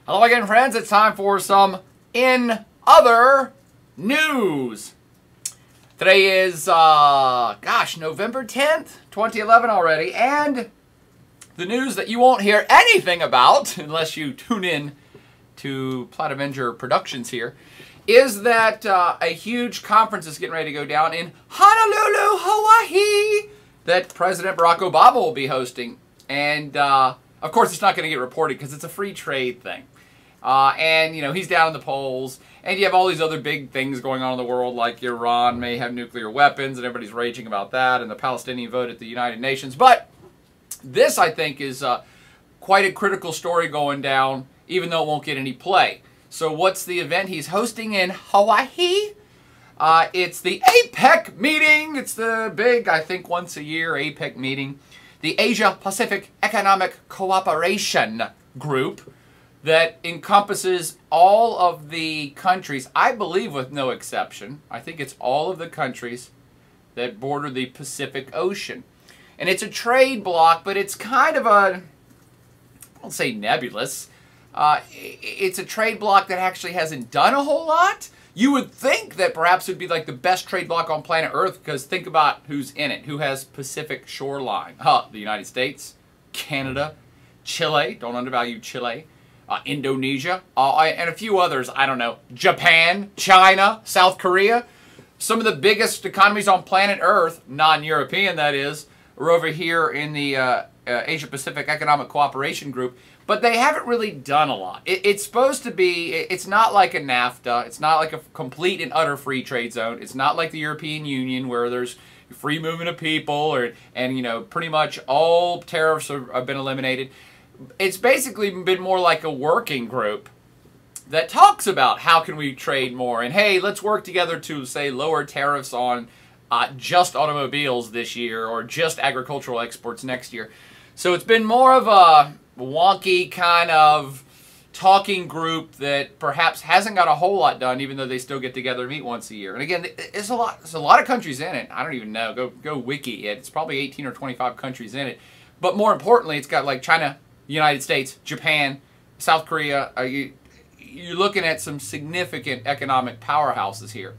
Hello again, friends. It's time for some In Other News. Today is, November 10th, 2011 already, and the news that you won't hear anything about unless you tune in to Plaid Avenger Productions here is that a huge conference is getting ready to go down in Honolulu, Hawaii, that President Barack Obama will be hosting. And, of course, it's not going to get reported because it's a free trade thing. And, you know, he's down in the polls, and you have all these other big things going on in the world, like Iran may have nuclear weapons, and everybody's raging about that, and the Palestinian vote at the United Nations. But this, I think, is quite a critical story going down, even though it won't get any play. So what's the event he's hosting in Hawaii? It's the APEC meeting. It's the big, I think, once a year APEC meeting. The Asia-Pacific Economic Cooperation Group that encompasses all of the countries, I believe with no exception. I think it's all of the countries that border the Pacific Ocean. And it's a trade bloc, but it's kind of a, I won't say nebulous. It's a trade bloc that actually hasn't done a whole lot. You would think that perhaps it would be like the best trade bloc on planet Earth, because think about who's in it, who has Pacific shoreline. The United States, Canada, Chile, don't undervalue Chile, Indonesia, and a few others, I don't know, Japan, China, South Korea. Some of the biggest economies on planet Earth, non-European that is, are over here in the Asia-Pacific Economic Cooperation Group, but they haven't really done a lot. It's supposed to be, it's not like a NAFTA, it's not like a complete and utter free trade zone, it's not like the European Union where there's free movement of people, and you know, pretty much all tariffs have been eliminated. It's basically been more like a working group that talks about how can we trade more, and hey, let's work together to, say, lower tariffs on just automobiles this year or just agricultural exports next year. So it's been more of a wonky kind of talking group that perhaps hasn't got a whole lot done, even though they still get together and meet once a year. And again, there's a lot of countries in it. I don't even know. Go wiki it. It's probably 18 or 25 countries in it. But more importantly, it's got like China, United States, Japan, South Korea. You're looking at some significant economic powerhouses here.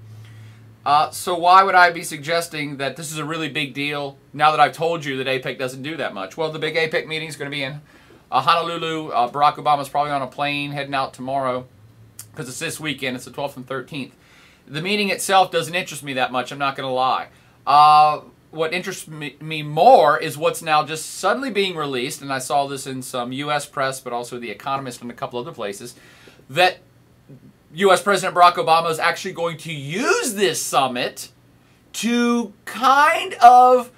So why would I be suggesting that this is a really big deal now that I've told you that APEC doesn't do that much? Well, the big APEC meeting is going to be in Honolulu. Barack Obama's probably on a plane heading out tomorrow because it's this weekend. It's the 12th and 13th. The meeting itself doesn't interest me that much, I'm not going to lie. What interests me more is what's now just suddenly being released, and I saw this in some U.S. press, but also The Economist and a couple other places, that U.S. President Barack Obama is actually going to use this summit to kind of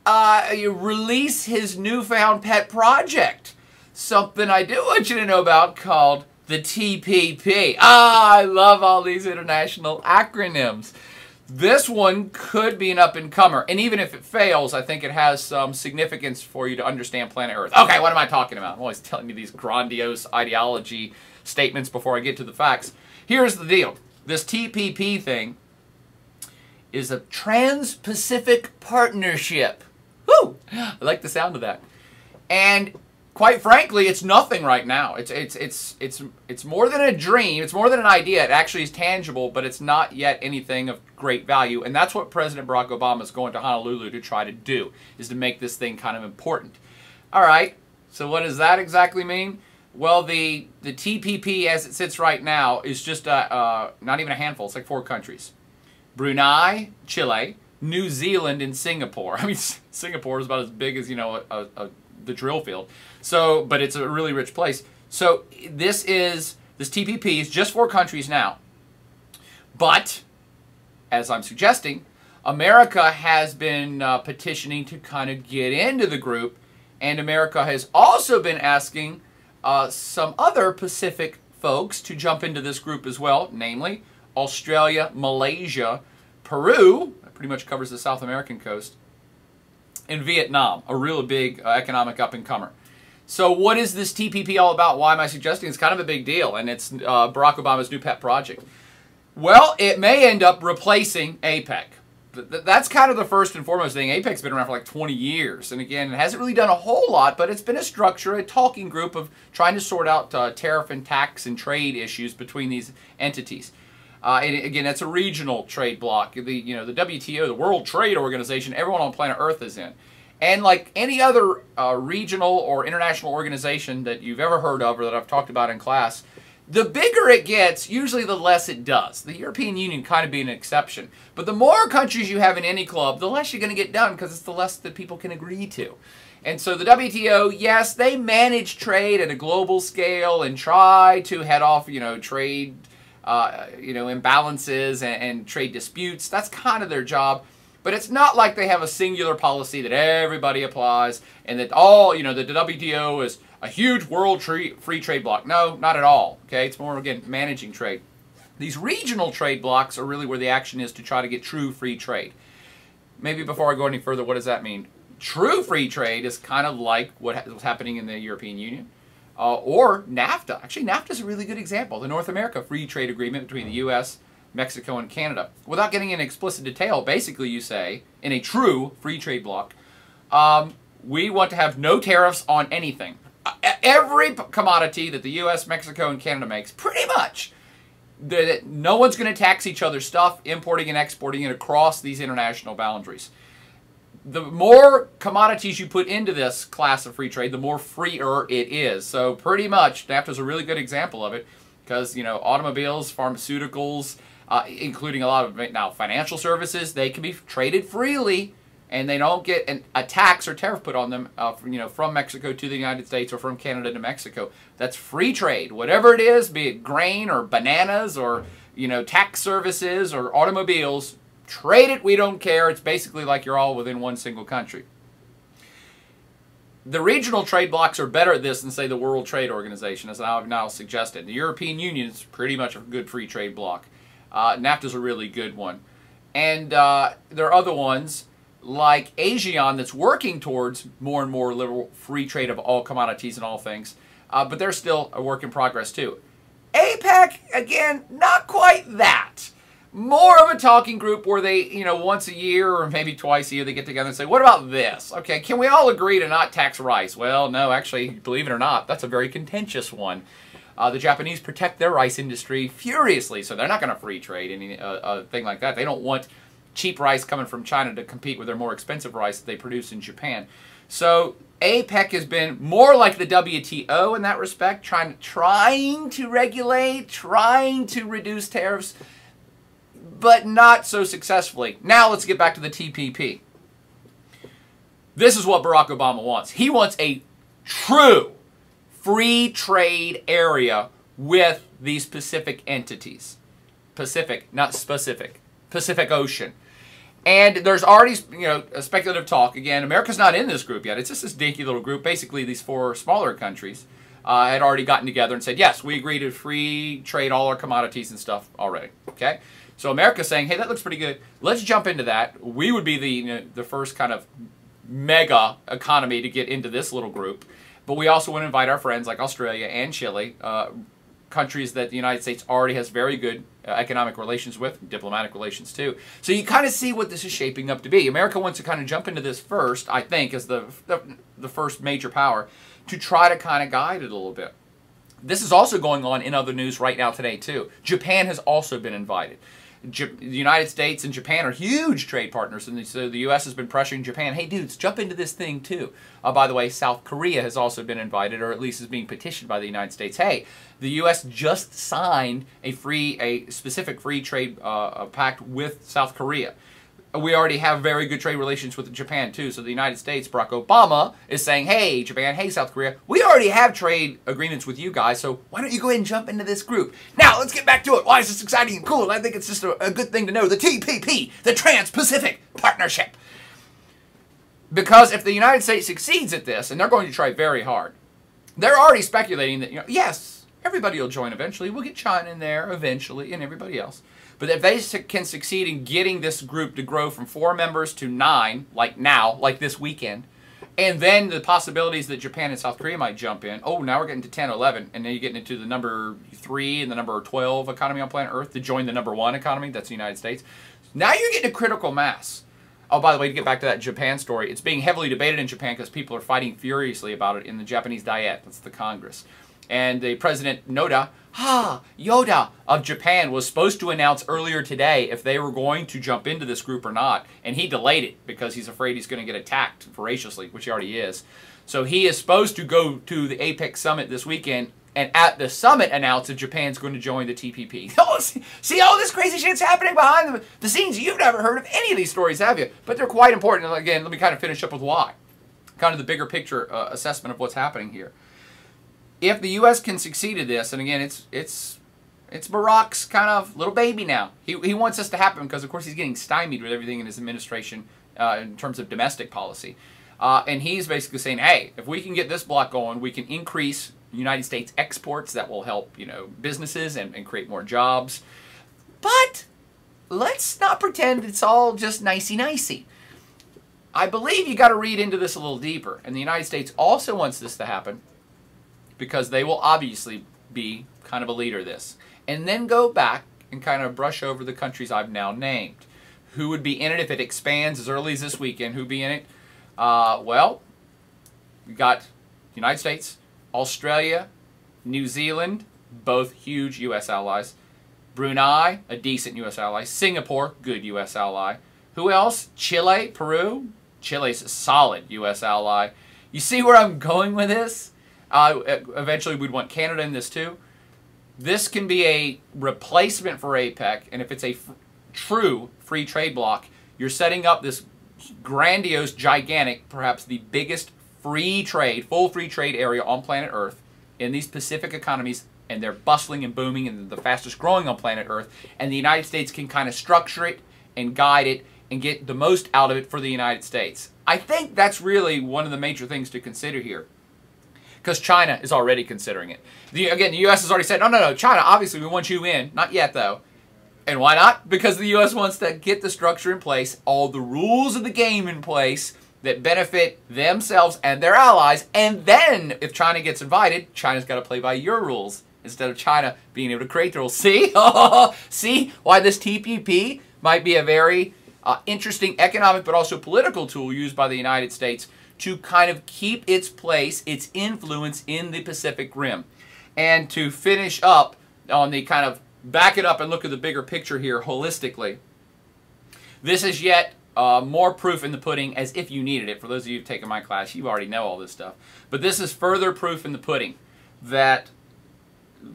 release his newfound pet project. Something I do want you to know about called the TPP. I love all these international acronyms. This one could be an up-and-comer, and even if it fails, I think it has some significance for you to understand planet Earth. Okay, what am I talking about? I'm always telling you these grandiose ideology statements before I get to the facts. Here's the deal. This TPP thing is a Trans-Pacific Partnership. Woo! I like the sound of that. And quite frankly, it's nothing right now. It's more than a dream. It's more than an idea. It actually is tangible, but it's not yet anything of great value. And that's what President Barack Obama is going to Honolulu to try to do, is to make this thing kind of important. All right, so what does that exactly mean? Well, the TPP as it sits right now is just not even a handful. It's like 4 countries. Brunei, Chile, New Zealand, and Singapore. I mean, Singapore is about as big as, you know, the drill field. So, but it's a really rich place. So this TPP is just 4 countries now. But, as I'm suggesting, America has been petitioning to kind of get into the group, and America has also been asking some other Pacific folks to jump into this group as well, namely Australia, Malaysia, Peru, that pretty much covers the South American coast, and Vietnam, a real big economic up-and-comer. So what is this TPP all about? Why am I suggesting it's kind of a big deal, and it's Barack Obama's new pet project? Well, it may end up replacing APEC. That's kind of the first and foremost thing. APEC's been around for like 20 years. And again, it hasn't really done a whole lot, but it's been a structure, a talking group of trying to sort out tariff and tax and trade issues between these entities. And again, that's a regional trade bloc. The WTO, the World Trade Organization, everyone on planet Earth is in. And like any other regional or international organization that you've ever heard of or that I've talked about in class, the bigger it gets, usually the less it does. The European Union kind of being an exception. But the more countries you have in any club, the less you're going to get done because it's the less that people can agree to. And so the WTO, yes, they manage trade at a global scale and try to head off, trade, imbalances and trade disputes. That's kind of their job. But it's not like they have a singular policy that everybody applies and that the WTO is a huge world free trade bloc. No, not at all. Okay, it's more, again, managing trade. These regional trade blocs are really where the action is to try to get true free trade. Maybe before I go any further, what does that mean? True free trade is kind of like what's happening in the European Union or NAFTA. Actually, NAFTA is a really good example. The North America Free Trade Agreement between the U.S., Mexico, and Canada. Without getting into explicit detail, basically you say, in a true free trade bloc, we want to have no tariffs on anything. Every commodity that the U.S., Mexico, and Canada makes, pretty much, no one's going to tax each other's stuff, importing and exporting it across these international boundaries. The more commodities you put into this class of free trade, the more freer it is. So pretty much, NAFTA is a really good example of it because, automobiles, pharmaceuticals, including a lot of now financial services, they can be traded freely and they don't get a tax or tariff put on them from Mexico to the United States or from Canada to Mexico. That's free trade. Whatever it is, be it grain or bananas or tax services or automobiles, trade it, we don't care. It's basically like you're all within one single country. The regional trade blocs are better at this than, say, the World Trade Organization, as I've now suggested. The European Union is pretty much a good free trade bloc. NAFTA is a really good one. And there are other ones like ASEAN that's working towards more and more liberal free trade of all commodities and all things. But they're still a work in progress too. APEC, again, not quite that. More of a talking group where they, once a year or maybe twice a year they get together and say, what about this? Okay, can we all agree to not tax rice? Well, no, actually, believe it or not, that's a very contentious one. The Japanese protect their rice industry furiously, so they're not going to free trade anything like that. They don't want cheap rice coming from China to compete with their more expensive rice that they produce in Japan. So APEC has been more like the WTO in that respect, trying to regulate, trying to reduce tariffs, but not so successfully. Now let's get back to the TPP. This is what Barack Obama wants. He wants a true free trade area with these Pacific entities. Pacific, not specific. Pacific Ocean. And there's already, a speculative talk. Again, America's not in this group yet. It's just this dinky little group. Basically, these 4 smaller countries had already gotten together and said, yes, we agree to free trade all our commodities and stuff already. Okay? So America's saying, hey, that looks pretty good. Let's jump into that. We would be the first kind of mega economy to get into this little group. But we also want to invite our friends like Australia and Chile, countries that the United States already has very good economic relations with, diplomatic relations too. So you kind of see what this is shaping up to be. America wants to kind of jump into this first, I think, as the first major power, to try to kind of guide it a little bit. This is also going on in other news right now today too. Japan has also been invited. The United States and Japan are huge trade partners, and so the U.S. has been pressuring Japan, hey dudes, jump into this thing too. By the way, South Korea has also been invited, or at least is being petitioned by the United States. Hey, the U.S. just signed a specific free trade pact with South Korea. We already have very good trade relations with Japan too, so the United States, Barack Obama, is saying, hey Japan, hey South Korea, we already have trade agreements with you guys, so why don't you go ahead and jump into this group? Now, let's get back to it. Why is this exciting and cool? I think it's just a good thing to know. The TPP, the Trans-Pacific Partnership. Because if the United States succeeds at this, and they're going to try very hard, they're already speculating that, yes, everybody will join eventually. We'll get China in there eventually and everybody else. But if they can succeed in getting this group to grow from 4 members to 9, like now, like this weekend, and then the possibilities that Japan and South Korea might jump in, oh, now we're getting to 10, 11, and then you're getting into the number 3 and the number 12 economy on planet Earth to join the number 1 economy, that's the United States. Now you're getting a critical mass. Oh, by the way, to get back to that Japan story, it's being heavily debated in Japan because people are fighting furiously about it in the Japanese Diet. That's the Congress. And the President Yoda of Japan was supposed to announce earlier today if they were going to jump into this group or not. And he delayed it because he's afraid he's going to get attacked voraciously, which he already is. So he is supposed to go to the APEC summit this weekend, and at the summit announce that Japan's going to join the TPP. Oh, see all this crazy shit's happening behind the scenes. You've never heard of any of these stories, have you? But they're quite important. And again, let me kind of finish up with why. Kind of the bigger picture assessment of what's happening here. If the U.S. can succeed at this, and again, it's Barrack's kind of little baby now. He wants this to happen because, of course, he's getting stymied with everything in his administration in terms of domestic policy. And he's basically saying, hey, if we can get this block going, we can increase United States exports. That will help, businesses and create more jobs. But let's not pretend it's all just nicey-nicey. I believe you got to read into this a little deeper. And the United States also wants this to happen because they will obviously be kind of a leader of this. And then go back and kind of brush over the countries I've now named. Who would be in it if it expands as early as this weekend? Who'd be in it? Well, we got the United States, Australia, New Zealand, both huge U.S. allies. Brunei, a decent U.S. ally. Singapore, good U.S. ally. Who else? Chile, Peru. Chile's a solid U.S. ally. You see where I'm going with this? Eventually, we'd want Canada in this too. This can be a replacement for APEC, and if it's a true free trade bloc, you're setting up this grandiose, gigantic, perhaps the biggest free trade, full free trade area on planet Earth in these Pacific economies, and they're bustling and booming and the fastest growing on planet Earth, and the United States can kind of structure it and guide it and get the most out of it for the United States. I think that's really one of the major things to consider here, because China is already considering it. Again, the U.S. has already said, no, China, obviously we want you in. Not yet, though. And why not? Because the U.S. wants to get the structure in place, all the rules of the game in place that benefit themselves and their allies. And then, if China gets invited, China's got to play by your rules instead of China being able to create the rules. See? See why this TPP might be a very interesting economic but also political tool used by the United States to kind of keep its place, its influence in the Pacific Rim. And to finish up on the kind of back it up and look at the bigger picture here holistically. This is yet more proof in the pudding, as if you needed it. For those of you who've taken my class, you already know all this stuff. But this is further proof in the pudding that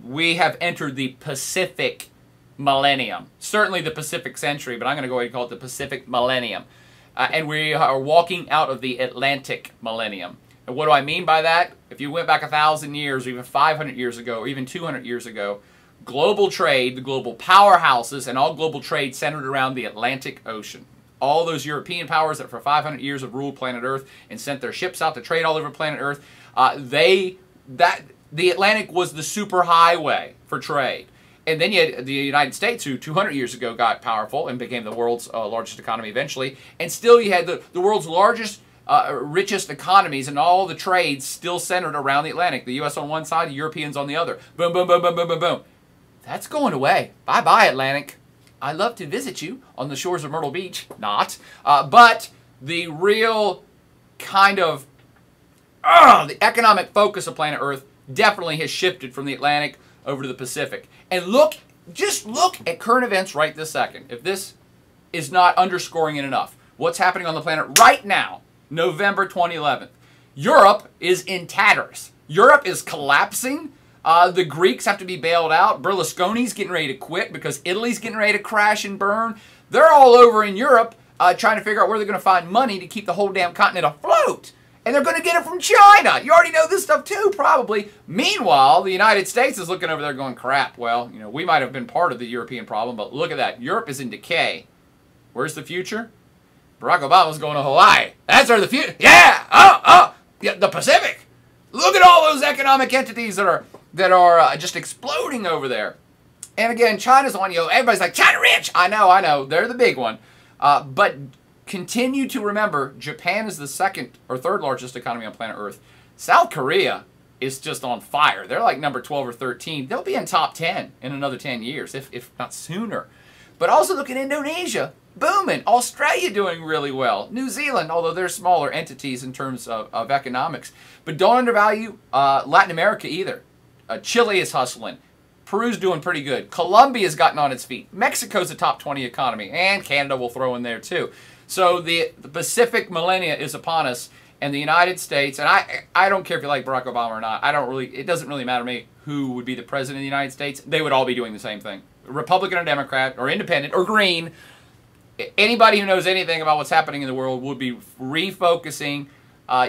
we have entered the Pacific millennium. Certainly the Pacific century, but I'm going to go ahead and call it the Pacific millennium. And we are walking out of the Atlantic millennium. And what do I mean by that? If you went back 1,000 years, or even 500 years ago, or even 200 years ago, global trade, the global powerhouses, and all global trade centered around the Atlantic Ocean. All those European powers that for 500 years have ruled planet Earth and sent their ships out to trade all over planet Earth, the Atlantic was the superhighway for trade. And then you had the United States, who 200 years ago got powerful and became the world's largest economy eventually. And still you had the world's largest, richest economies, and all the trades still centered around the Atlantic. The U.S. on one side, the Europeans on the other. Boom, boom, boom, boom, boom, boom, boom. That's going away. Bye-bye, Atlantic. I'd love to visit you on the shores of Myrtle Beach. Not. But the real kind of the economic focus of planet Earth definitely has shifted from the Atlantic over to the Pacific. And just look at current events right this second. If this is not underscoring it enough. What's happening on the planet right now, November 2011. Europe is in tatters. Europe is collapsing. The Greeks have to be bailed out. Berlusconi's getting ready to quit because Italy's getting ready to crash and burn. They're all over in Europe trying to figure out where they're going to find money to keep the whole damn continent afloat. And they're going to get it from China. You already know this stuff too, probably. Meanwhile, the United States is looking over there going, crap, well, we might have been part of the European problem, but look at that. Europe is in decay. Where's the future? Barack Obama's going to Hawaii. That's where the future... Yeah! Yeah, the Pacific! Look at all those economic entities that are just exploding over there. And again, China's on you. Everybody's like, China rich! I know. They're the big one. But continue to remember, Japan is the second or third largest economy on planet Earth. South Korea is just on fire. They're like number 12 or 13. They'll be in top 10 in another 10 years, if not sooner. But also look at Indonesia, booming. Australia doing really well. New Zealand, although they're smaller entities in terms of economics. But don't undervalue Latin America either. Chile is hustling. Peru's doing pretty good. Colombia's gotten on its feet. Mexico's a top 20 economy. And Canada will throw in there too. So the Pacific millennia is upon us. And the United States, and I don't care if you like Barack Obama or not. It doesn't really matter to me who would be the president of the United States. They would all be doing the same thing. Republican or Democrat or independent or green. Anybody who knows anything about what's happening in the world would be refocusing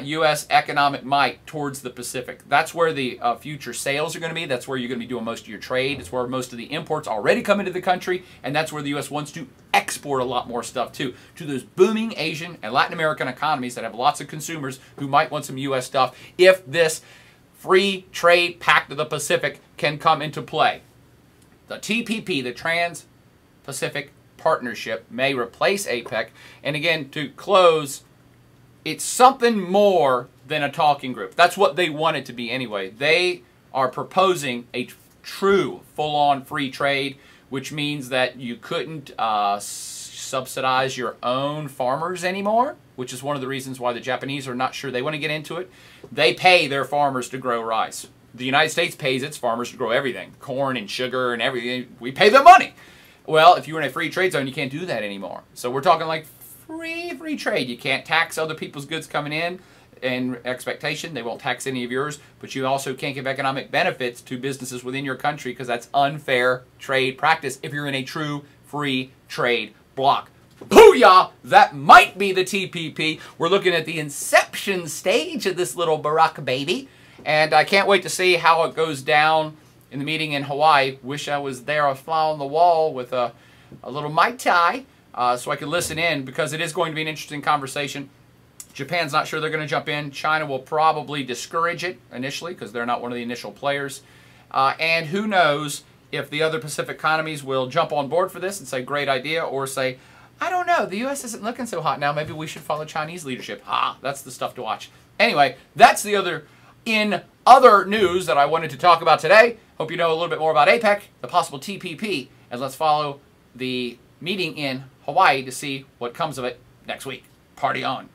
U.S. economic might towards the Pacific. That's where the future sales are going to be. That's where you're going to be doing most of your trade. It's where most of the imports already come into the country. And that's where the U.S. wants to export a lot more stuff too, to those booming Asian and Latin American economies that have lots of consumers who might want some U.S. stuff if this free trade pact of the Pacific can come into play. The TPP, the Trans-Pacific Partnership, may replace APEC. And again, to close, it's something more than a talking group. That's what they want it to be anyway. They are proposing a true full-on free trade, which means that you couldn't subsidize your own farmers anymore, which is one of the reasons why the Japanese are not sure they want to get into it. They pay their farmers to grow rice. The United States pays its farmers to grow everything, corn and sugar and everything. We pay them money. Well, if you're in a free trade zone, you can't do that anymore. So we're talking like free trade. You can't tax other people's goods coming in expectation. They won't tax any of yours, but you also can't give economic benefits to businesses within your country because that's unfair trade practice if you're in a true free trade bloc. Booyah! That might be the TPP. We're looking at the inception stage of this little Barrack baby, and I can't wait to see how it goes down in the meeting in Hawaii. Wish I was there, a fly on the wall with a little Mai Tai so I could listen in, because it is going to be an interesting conversation. Japan's not sure they're going to jump in. China will probably discourage it initially because they're not one of the initial players. And who knows if the other Pacific economies will jump on board for this and say, great idea, or say, I don't know, the U.S. isn't looking so hot now. Maybe we should follow Chinese leadership. That's the stuff to watch. Anyway, that's the other news that I wanted to talk about today. Hope you know a little bit more about APEC, the possible TPP, and let's follow the meeting in Hawaii to see what comes of it next week. Party on.